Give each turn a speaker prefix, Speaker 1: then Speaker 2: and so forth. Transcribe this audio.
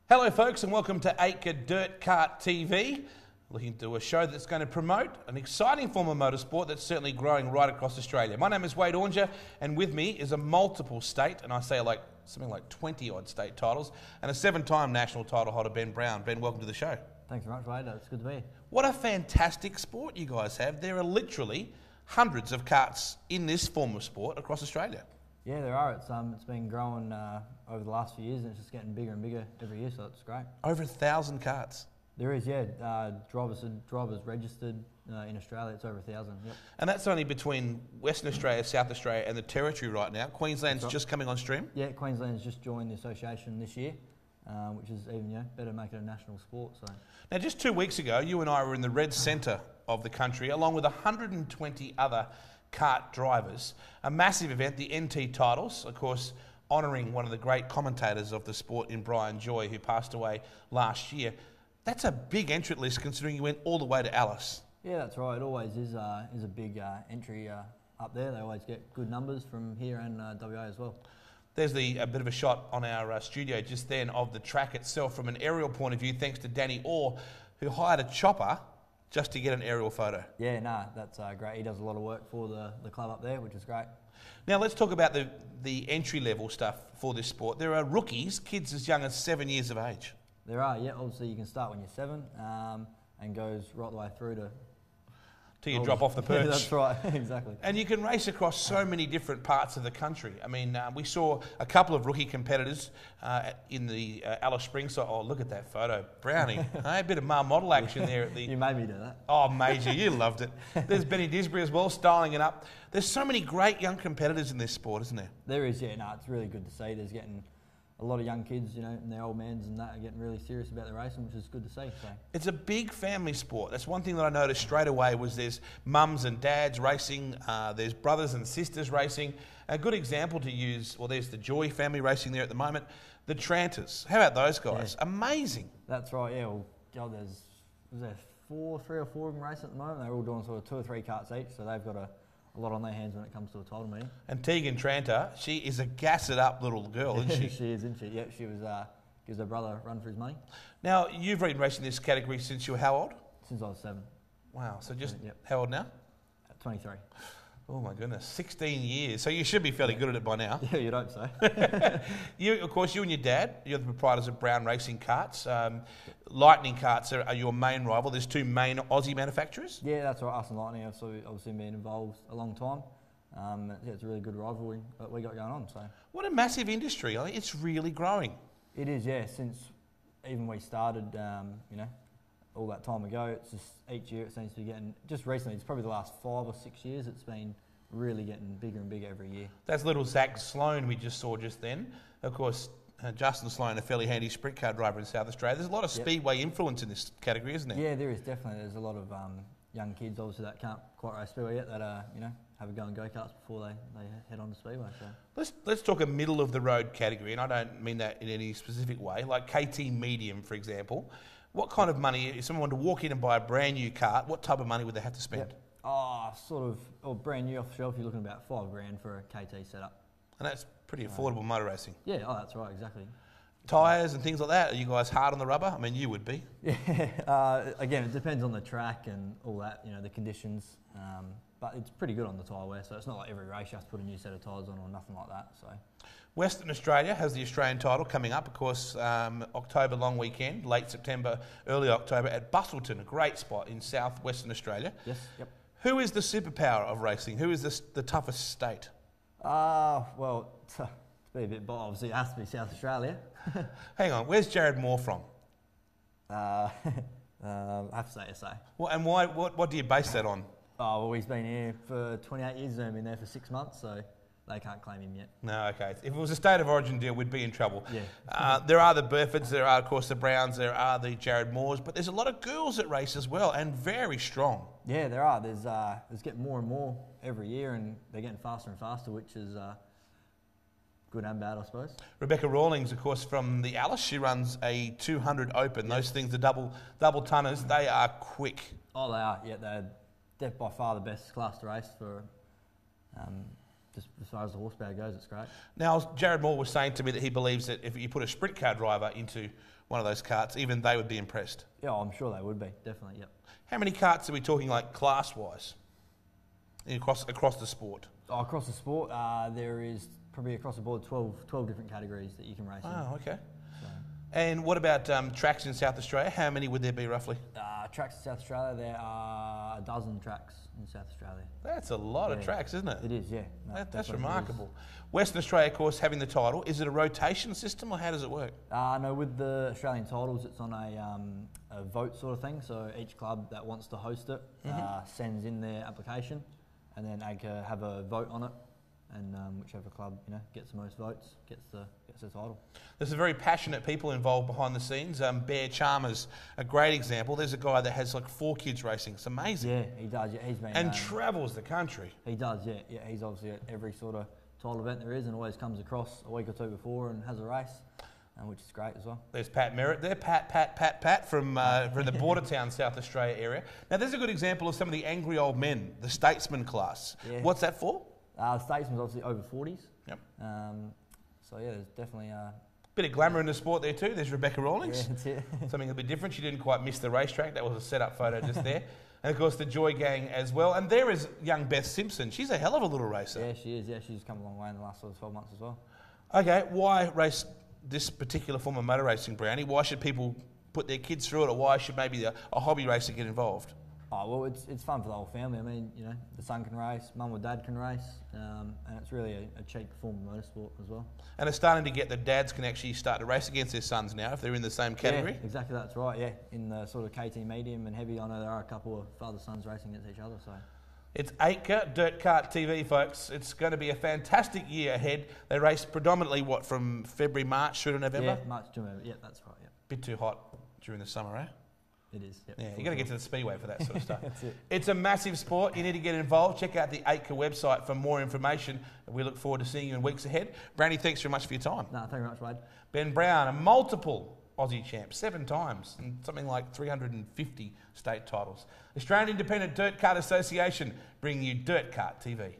Speaker 1: Hello folks and welcome to A.I.D.K.A Dirt Kart TV. Looking to a show that's going to promote an exciting form of motorsport that's certainly growing right across Australia. My name is Wade Ornger and with me is a multiple state, and I say something like 20 odd state titles, and a 7-time national title holder, Ben Brown. Ben, welcome to the show.
Speaker 2: Thanks very much, Wade. It's good to be here.
Speaker 1: What a fantastic sport you guys have. There are literally hundreds of karts in this form of sport across Australia.
Speaker 2: Yeah, there are. It's been growing over the last few years, and it's just getting bigger and bigger every year, so it's great.
Speaker 1: Over 1,000 karts.
Speaker 2: There is, yeah. Drivers registered in Australia. It's over 1,000. Yep.
Speaker 1: And that's only between Western Australia, South Australia, and the Territory right now. Queensland's
Speaker 2: right.
Speaker 1: Just coming on stream.
Speaker 2: Yeah, Queensland's just joined the association this year, which is even better make it a national sport. So.
Speaker 1: Now, just 2 weeks ago, you and I were in the red centre of the country, along with 120 other kart drivers. A massive event, the NT Titles, of course, honouring one of the great commentators of the sport in Brian Joy, who passed away last year. That's a big entry list considering you went all the way to Alice.
Speaker 2: Yeah, that's right. It always is a big entry up there. They always get good numbers from here and WA as well.
Speaker 1: There's a bit of a shot on our studio just then of the track itself from an aerial point of view, thanks to Danny Orr, who hired a chopper just to get an aerial photo.
Speaker 2: Yeah, that's great. He does a lot of work for the club up there, which is great.
Speaker 1: Now let's talk about the entry-level stuff for this sport. There are rookies, kids as young as 7 years of age.
Speaker 2: There are, yeah. Obviously, you can start when you're 7 and goes right the way through to...
Speaker 1: Till you drop off the perch.
Speaker 2: Yeah, that's right, exactly.
Speaker 1: And you can race across so many different parts of the country. I mean, we saw a couple of rookie competitors in the Alice Springs side. Oh, look at that photo. Brownie. A bit of model action there. At the.
Speaker 2: You made me do that.
Speaker 1: Oh, major. You loved it. There's Benny Disbury as well, styling it up. There's so many great young competitors in this sport, isn't there?
Speaker 2: There is, yeah. No, it's really good to see. There's getting a lot of young kids, and their old mans and that are getting really serious about the racing, which is good to see. So.
Speaker 1: It's a big family sport. That's one thing that I noticed straight away was there's mums and dads racing, there's brothers and sisters racing. A good example to use, well, there's the Joy family racing there at the moment. The Tranters, how about those guys? Yeah. Amazing.
Speaker 2: That's right, yeah. Well, God, was there 3 or 4 of them racing at the moment? They're all doing sort of 2 or 3 karts each, so they've got a lot on their hands when it comes to a title meeting. And
Speaker 1: Tegan Tranter, she is a gas-it-up little girl, isn't she?
Speaker 2: She is, isn't she? Yep, she was gives her brother a run for his money.
Speaker 1: Now, you've been racing this category since you were how old?
Speaker 2: Since I was 7.
Speaker 1: Wow, so just how old now?
Speaker 2: 23.
Speaker 1: Oh my goodness, 16 years. So you should be fairly good at it by now.
Speaker 2: Yeah, you'd hope so.
Speaker 1: Of course, you and your dad, you're the proprietors of Brown Racing Karts. Lightning Karts are your main rival. There's 2 main Aussie manufacturers.
Speaker 2: Yeah, that's right. Us and Lightning have obviously been involved a long time. Yeah, it's a really good rivalry that we got going on. So.
Speaker 1: What a massive industry. I mean, it's really growing.
Speaker 2: It is, yeah. Since even we started, all that time ago, it's just each year it seems to be getting, just recently, it's probably the last 5 or 6 years, it's been really getting bigger and bigger every year.
Speaker 1: That's little Zach Sloan we just saw just then. Of course, Justin Sloan, a fairly handy sprint car driver in South Australia. There's a lot of speedway influence in this category, isn't there?
Speaker 2: Yeah, there is definitely. There's a lot of young kids, obviously, that can't quite race speedway yet, that have a go in go-karts before they head on to speedway. So.
Speaker 1: Let's talk a middle of the road category, and I don't mean that in any specific way, like KT Medium, for example. What kind of money, if someone wanted to walk in and buy a brand new kart, what type of money would they have to spend?
Speaker 2: Yep. Brand new off the shelf, you're looking about $5,000 for a KT setup.
Speaker 1: And that's pretty affordable motor racing.
Speaker 2: Yeah, that's right, exactly.
Speaker 1: Tyres and things like that, are you guys hard on the rubber? I mean, you would be.
Speaker 2: Yeah, again, it depends on the track and all that, the conditions. But it's pretty good on the tyre wear, so it's not like every race you have to put a new set of tyres on or nothing like that. So.
Speaker 1: Western Australia has the Australian title coming up, of course, October long weekend, late September, early October at Busselton, a great spot in South Western Australia.
Speaker 2: Yes, yep.
Speaker 1: Who is the superpower of racing? Who is the toughest state?
Speaker 2: Well, to be a bit bold, obviously it has to be South Australia.
Speaker 1: Hang on, where's Jared Moore from?
Speaker 2: I have to say SA.
Speaker 1: Well, and why? What do you base that on?
Speaker 2: Oh, well, he's been here for 28 years and I've been there for 6 months, so they can't claim him yet.
Speaker 1: No, okay. If it was a state of origin deal, we'd be in trouble.
Speaker 2: Yeah.
Speaker 1: There are the Burfords, there are, of course, the Browns, there are the Jared Moores, but there's a lot of girls that race as well, and very strong. Yeah,
Speaker 2: there are. There's getting more and more every year, and they're getting faster and faster, which is good and bad, I suppose. Rebecca
Speaker 1: Rawlings, of course, from the Alice, she runs a 200 open. Those things are double tonners. They are quick.
Speaker 2: Oh, they are. Yeah, they're by far the best class to race for just as far as the horsepower goes, it's great.
Speaker 1: Now, Jared Moore was saying to me that he believes that if you put a sprint car driver into one of those karts, even they would be impressed.
Speaker 2: Yeah, I'm sure they would be, definitely, yep.
Speaker 1: How many karts are we talking, like, class-wise, across the sport?
Speaker 2: Oh, across the sport, there is probably across the board 12 different categories that you can race in.
Speaker 1: Oh, okay.
Speaker 2: So,
Speaker 1: And what about tracks in South Australia? How many would there be, roughly?
Speaker 2: tracks in South Australia, there are a dozen tracks in South Australia.
Speaker 1: That's a lot of tracks, isn't it?
Speaker 2: It is, yeah. No,
Speaker 1: That's
Speaker 2: definitely
Speaker 1: remarkable. Western Australia, of course, having the title. Is it a rotation system, or how does it work?
Speaker 2: No, with the Australian titles, it's on a vote sort of thing. So each club that wants to host it sends in their application, and then A.I.D.K.A have a vote on it, and whichever club gets the most votes gets the title.
Speaker 1: There's some very passionate people involved behind the scenes. Bear Chalmers, a great example. There's a guy that has like 4 kids racing. It's amazing.
Speaker 2: Yeah, he does. Yeah, he's been
Speaker 1: and travels the country.
Speaker 2: He does. Yeah, yeah. He's obviously at every sort of title event there is, and always comes across a week or two before and has a race, which is great as well.
Speaker 1: There's Pat Merritt there, Pat from the border town South Australia area. Now there's a good example of some of the angry old men, the statesman class. Yeah. What's that for?
Speaker 2: The statesman's obviously over 40s.
Speaker 1: Yep.
Speaker 2: So yeah, there's definitely
Speaker 1: bit of glamour in the sport there too. There's Rebecca Rawlings.
Speaker 2: Yeah, that's it.
Speaker 1: Something a bit different. She didn't quite miss the racetrack. That was a set-up photo just there. And of course the Joy Gang as well. And there is young Beth Simpson. She's a hell of a little racer.
Speaker 2: Yeah, she is. Yeah, she's come a long way in the last sort of 12 months as well.
Speaker 1: Okay, why race this particular form of motor racing, Brownie? Why should people put their kids through it, or why should maybe a hobby racer get involved?
Speaker 2: Oh, well, it's fun for the whole family. I mean, the son can race, mum or dad can race, and it's really a cheap form of motorsport as well. And
Speaker 1: it's starting to get the dads can actually start to race against their sons now if they're in the same category.
Speaker 2: Yeah, exactly, that's right, yeah. In the sort of KT medium and heavy, I know there are a couple of father-sons racing against each other, so...
Speaker 1: It's A.I.D.K.A Dirt Kart TV, folks. It's going to be a fantastic year ahead. They race predominantly, from February, March through to November?
Speaker 2: Yeah, March to November, yeah, that's right, yeah.
Speaker 1: Bit too hot during the summer, eh?
Speaker 2: It is. Yep,
Speaker 1: yeah, you got to get to the speedway for that sort of stuff.
Speaker 2: That's it.
Speaker 1: It's a massive sport. You need to get involved. Check out the A.I.D.K.A website for more information. We look forward to seeing you in weeks ahead. Brownie, thanks very much for your time.
Speaker 2: No, thank you very much, Wade.
Speaker 1: Ben Brown, a multiple Aussie champ, 7 times, and something like 350 state titles. Australian Independent Dirt Kart Association bringing you Dirt Kart TV.